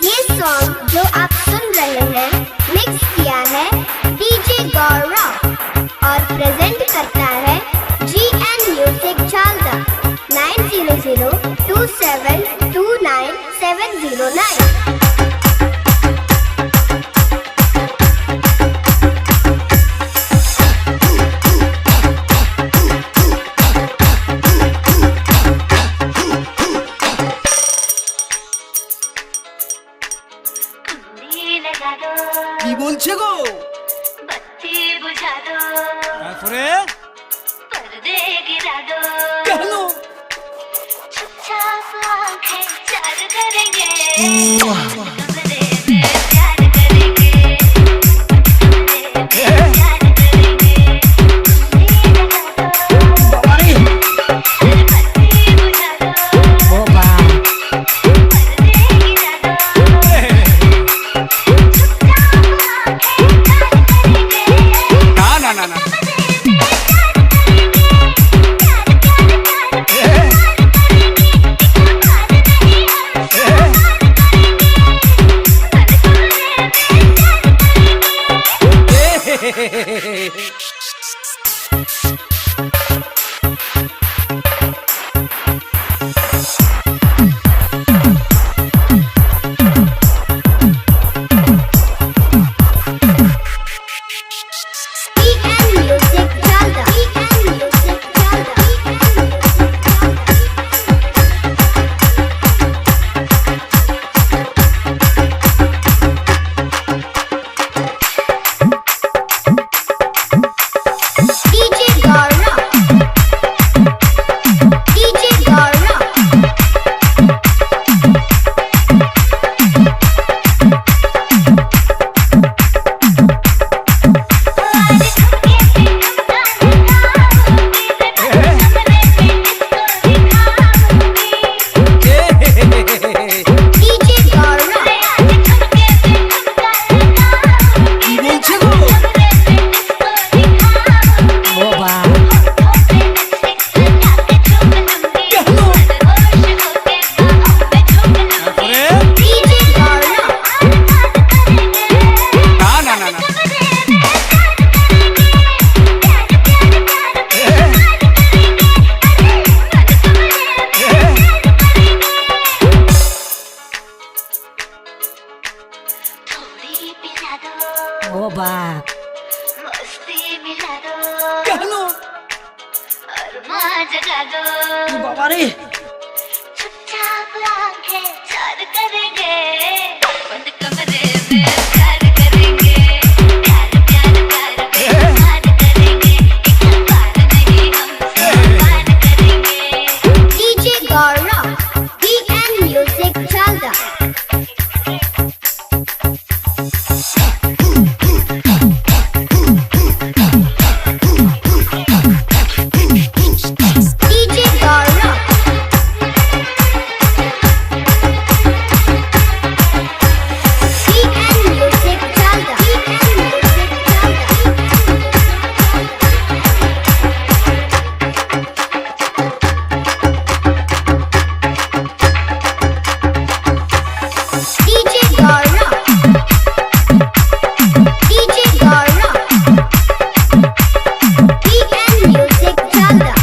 ये सॉन्ग जो आप सुन रहे हैं मिक्स किया है डीजे गौरव और प्रेजेंट करता है GN म्यूजिक चालदा 9002729709। কি বলছে গো? बत्ती बुझा दो, তারপরে पर्दे गिरा दो, কেন? चुपचाप आंखें चार करेंगे, कमरे में प्यार करेंगे, कमरे में प्यार करेंगे। বাবারে बत्ती बुझा दो, ও বা पर्दे गिरा दो, না না না না ও বাপ मस्ती मिला दो, কেন? अरमां जगा दो, বাবারে चुपचाप आंखें चार करेंगे, बंद कमरे में प्यार करेंगे, प्यार प्यार प्यार बेईमान करेंगे, एक बार नहीं हम सम्मान करेंगे। डीजे गौरव GN म्यूजिक चालदा। डीजे गौरव GN म्यूजिक चालदा। डीजे गौरव डीजे गौरव GN म्यूजिक चालदा।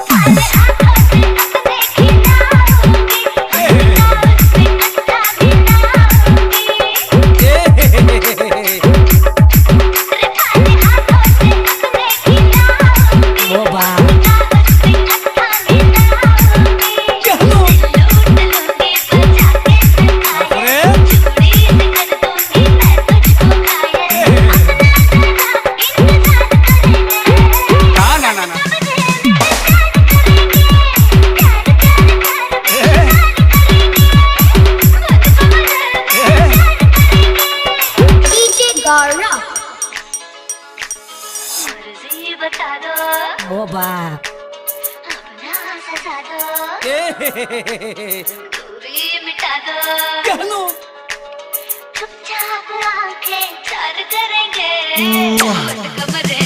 सारे आँखों से अपने खिलाऊंगी, हर रोज में अच्छा मिलाऊंगी। रे खाली हाथों से अपने खिलाऊंगी, ও বা रोज में अच्छा मिलाऊंगी। কেন? लूट लूंगी बजा के তারপরে चूड़ी से कर दूंगी मैं तुझको घायल, अपना तेरा इंतजार करेंगे, না না না না डीजे गौरव मर्जी बता दो, ও বাপ अपना सजा दो, दूरी मिटा दो, কেন? चुपचाप आंखें चार करेंगे, बंद कमरे